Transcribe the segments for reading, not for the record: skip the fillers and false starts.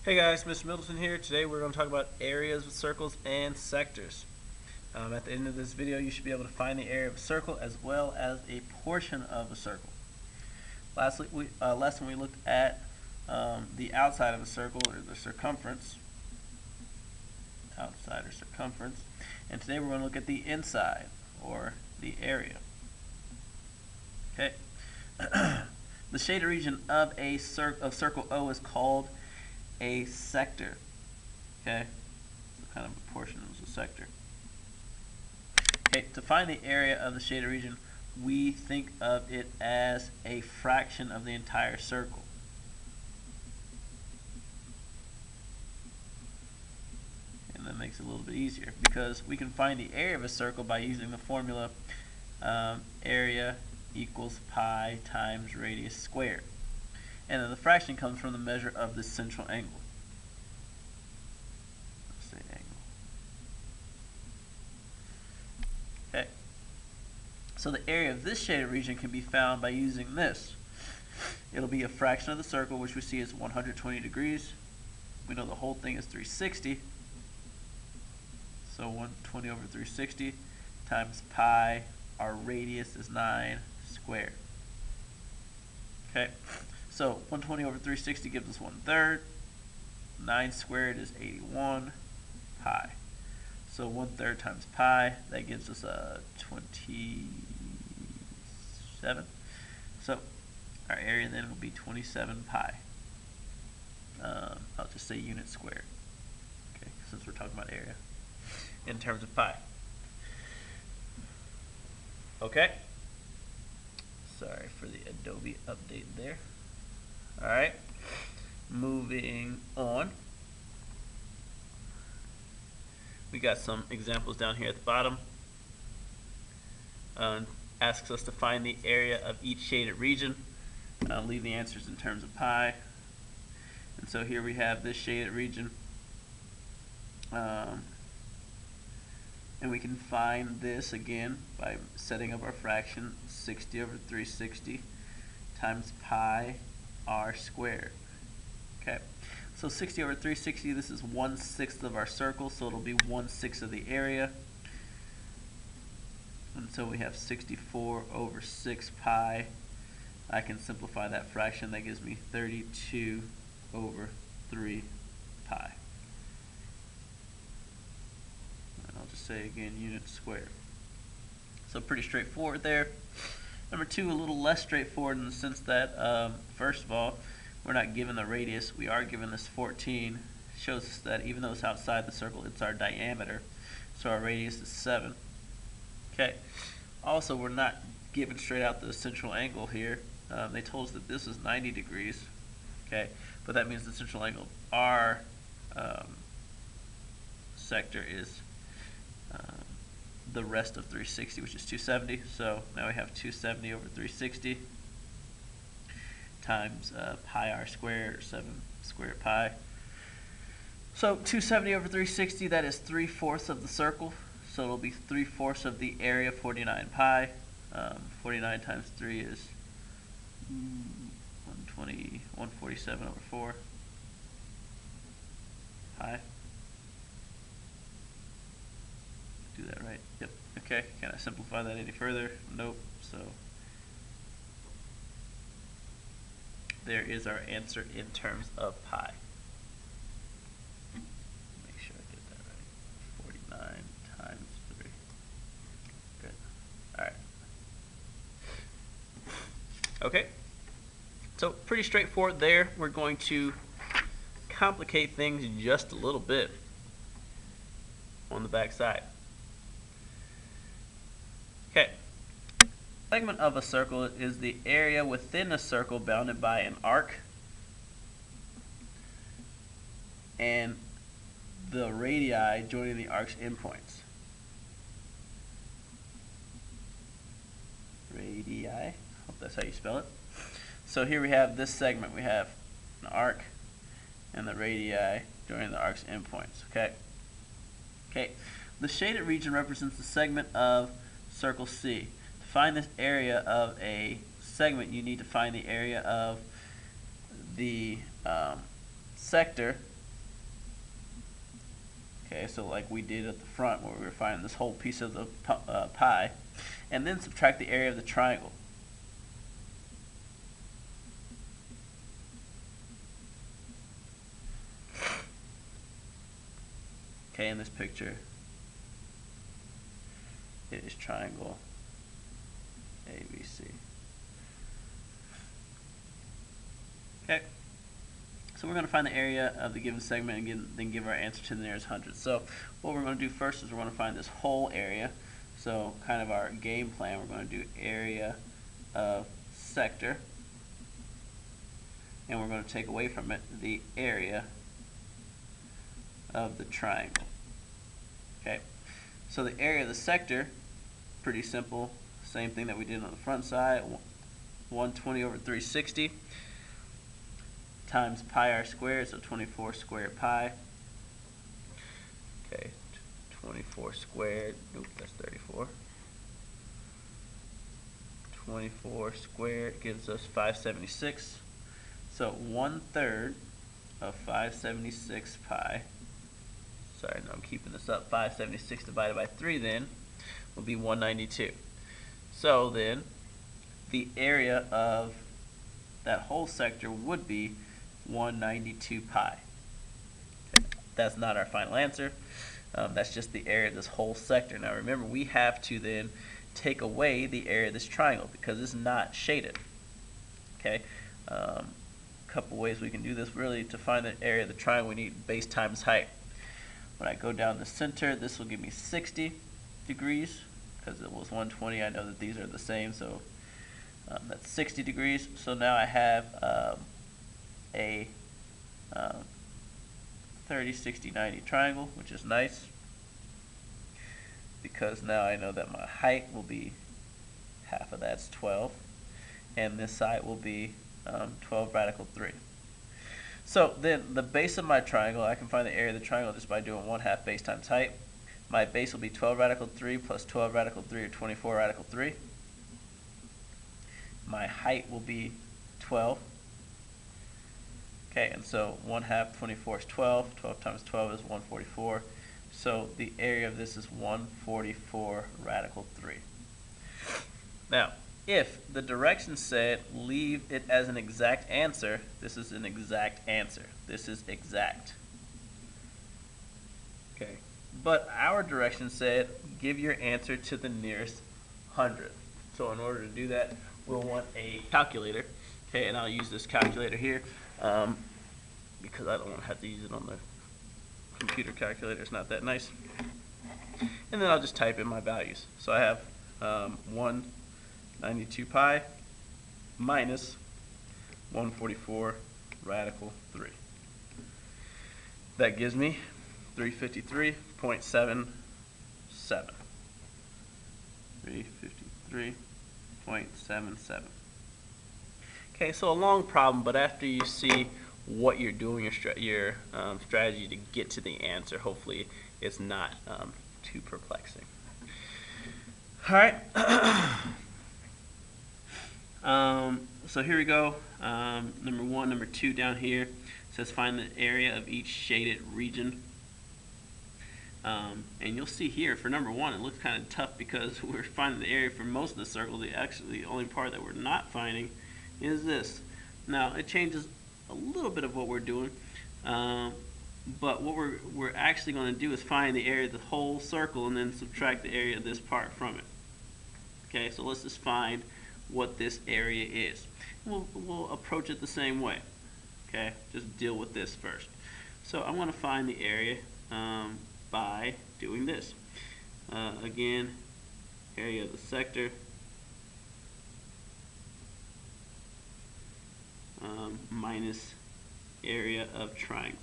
Hey guys, Mr. Middleton here. Today we're going to talk about areas of circles and sectors. At the end of this video, you should be able to find the area of a circle as well as a portion of a circle. Lesson we looked at the outside of a circle, or the circumference, outside or circumference, and today we're going to look at the inside, or the area. Okay. The shaded region of circle O is called a sector. Okay, so kind of a portion is a sector. Okay, to find the area of the shaded region, we think of it as a fraction of the entire circle. And that makes it a little bit easier because we can find the area of a circle by using the formula area equals pi times radius squared. And then the fraction comes from the measure of the central angle. Let's say angle. Okay. So the area of this shaded region can be found by using this. It'll be a fraction of the circle, which we see is 120 degrees. We know the whole thing is 360. So 120 over 360 times pi. Our radius is 9 squared. Okay. So 120 over 360 gives us 1/3. 9 squared is 81 pi. So 1/3 times pi, that gives us 27. So our area then will be 27 pi. I'll just say unit squared, okay, since we're talking about area in terms of pi. Okay. Sorry for the Adobe update there. Alright, moving on. We got some examples down here at the bottom. Asks us to find the area of each shaded region. Leave the answers in terms of pi. And so here we have this shaded region. And we can find this again by setting up our fraction 60 over 360 times pi r squared. Okay, so 60 over 360, this is 1/6 of our circle, so it'll be 1/6 of the area. And so we have 64 over 6 pi. I can simplify that fraction. That gives me 32 over 3 pi. And I'll just say again, unit squared. So pretty straightforward there. Number 2, a little less straightforward in the sense that, first of all, we're not given the radius. We are given this 14. Shows us that even though it's outside the circle, it's our diameter. So our radius is 7. Okay. Also, we're not given straight out the central angle here. They told us that this is 90 degrees. Okay, but that means the central angle of our sector is the rest of 360, which is 270. So now we have 270 over 360 times pi r squared, or 7 squared pi. So 270 over 360, that is 3/4 of the circle. So it'll be 3/4 of the area, 49 pi. 49 times 3 is 120, 147 over 4 pi. Do that right? Yep. Okay. Can I simplify that any further? Nope. So there is our answer in terms of pi. Make sure I get that right. 49 times 3. Good. Alright. Okay. So pretty straightforward there. We're going to complicate things just a little bit on the back side. Okay. Segment of a circle is the area within a circle bounded by an arc and the radii joining the arc's endpoints. Radii, I hope that's how you spell it. So here we have this segment. We have an arc and the radii joining the arc's endpoints. Okay. Okay. The shaded region represents the segment of circle C. To find this area of a segment, you need to find the area of the sector Okay, so like we did at the front where we were finding this whole piece of the pie, and then subtract the area of the triangle. Okay, in this picture, it is triangle ABC. Okay, so we're going to find the area of the given segment and then give our answer to the nearest hundredth. So what we're going to do first is we're going to find this whole area. So kind of our game plan, we're going to do area of sector, and we're going to take away from it the area of the triangle. Okay, so the area of the sector, pretty simple, same thing that we did on the front side, 120 over 360 times pi r squared, so 24 squared pi. Okay, 24 squared, nope, that's 34. 24 squared gives us 576. So 1/3 of 576 pi, sorry, no, I'm keeping this up, 576 divided by 3 then will be 192. So then the area of that whole sector would be 192 pi. Okay. That's not our final answer. That's just the area of this whole sector. Now remember, we have to then take away the area of this triangle because it's not shaded. Okay. A couple ways we can do this. Really, to find the area of the triangle, we need base times height. When I go down the center, this will give me 60 degrees because it was 120. I know that these are the same, so that's 60 degrees. So now I have a 30, 60, 90 triangle, which is nice because now I know that my height will be half of that's 12, and this side will be 12 radical 3. So then the base of my triangle, I can find the area of the triangle just by doing 1/2 base times height. My base will be 12 radical 3 plus 12 radical 3, or 24 radical 3. My height will be 12. Okay, and so 1/2 24 is 12. 12 times 12 is 144. So the area of this is 144 radical 3. Now, if the directions said leave it as an exact answer, this is an exact answer. This is exact. Okay, but our direction said give your answer to the nearest hundredth. So in order to do that, we'll want a calculator. Okay, and I'll use this calculator here because I don't want to have to use it on the computer calculator. It's not that nice. And then I'll just type in my values. So I have 192 pi minus 144 radical 3. That gives me 353.77. 353.77. Okay, so a long problem, but after you see what you're doing, your strategy to get to the answer, hopefully it's not too perplexing. All right. So here we go. Number 1, number 2 down here says find the area of each shaded region. And you'll see here for number 1, it looks kind of tough because we're finding the area for most of the circle. The only part that we're not finding is this. Now it changes a little bit of what we're doing, but what we're actually going to do is find the area of the whole circle and then subtract the area of this part from it. Okay, so let's just find what this area is. We'll approach it the same way. Okay, just deal with this first. So I'm going to find the area by doing this. Again, area of the sector minus area of triangle.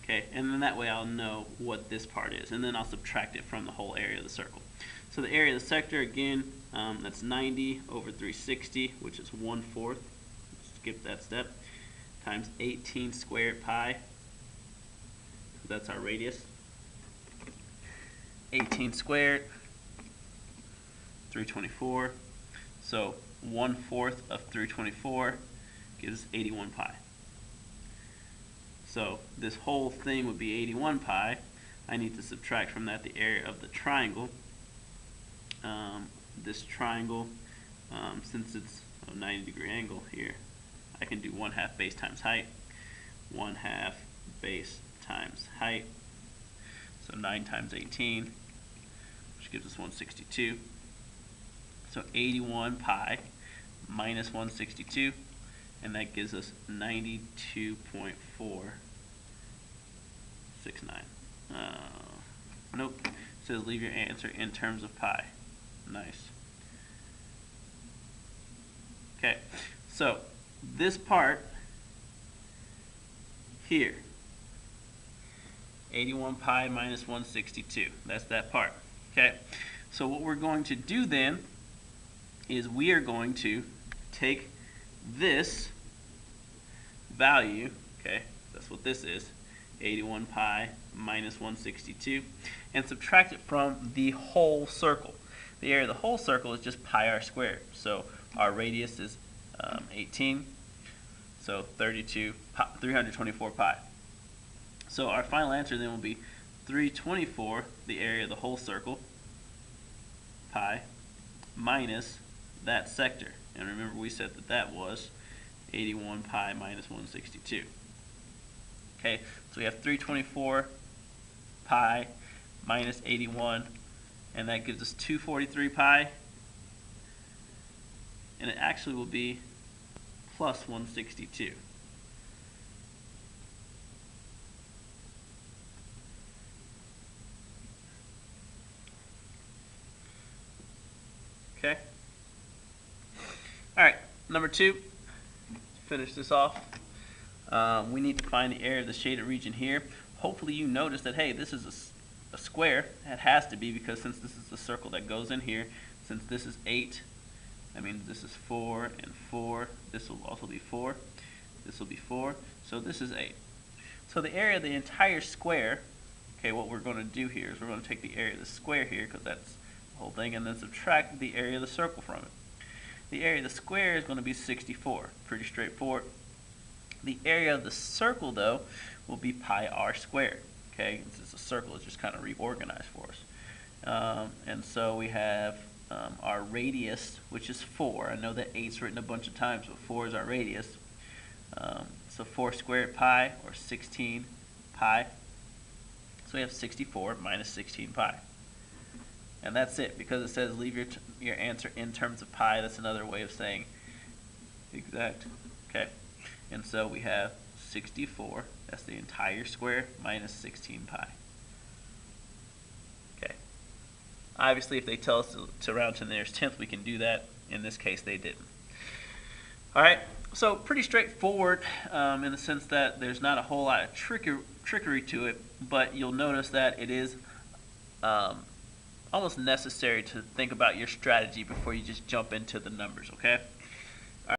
Okay, and then that way I'll know what this part is, and then I'll subtract it from the whole area of the circle. So the area of the sector, again, that's 90 over 360, which is 1/4. Skip that step. Times 18 squared pi. That's our radius. 18 squared, 324. So 1/4 of 324 gives 81 pi. So this whole thing would be 81 pi. I need to subtract from that the area of the triangle. This triangle, since it's a 90-degree angle here, I can do 1/2 base times height. 1/2 base times height. So 9 times 18, which gives us 162. So 81 pi minus 162, and that gives us 92.469. Nope. It says leave your answer in terms of pi. Nice. Okay, so this part here, 81 pi minus 162. That's that part. Okay, so what we're going to do then is we are going to take this value, okay, that's what this is, 81 pi minus 162, and subtract it from the whole circle. The area of the whole circle is just pi r squared. So our radius is 18, so 324 pi. So our final answer then will be 324, the area of the whole circle, pi, minus that sector. And remember we said that that was 81 pi minus 162. Okay, so we have 324 pi minus 81, and that gives us 243 pi, and it actually will be plus 162. Okay. All right, number 2, to finish this off, we need to find the area of the shaded region here. Hopefully you notice that, hey, this is a square. It has to be, because since this is the circle that goes in here, since this is 8, that means this is 4 and 4. This will also be 4. This will be 4. So this is 8. So the area of the entire square, okay, what we're going to do here is we're going to take the area of the square here, because that's the whole thing, and then subtract the area of the circle from it. The area of the square is going to be 64. Pretty straightforward. The area of the circle, though, will be pi r squared. Okay, since the circle is just kind of reorganized for us. And so we have our radius, which is 4. I know that 8's written a bunch of times, but 4 is our radius. So 4 squared pi, or 16 pi. So we have 64 minus 16 pi. And that's it, because it says leave your answer in terms of pi. That's another way of saying exact. Okay, and so we have 64, that's the entire square, minus 16 pi. Okay, obviously if they tell us to round to the nearest tenth, we can do that. In this case they didn't. Alright, so pretty straightforward in the sense that there's not a whole lot of trickery to it, but you'll notice that it is almost necessary to think about your strategy before you just jump into the numbers, okay?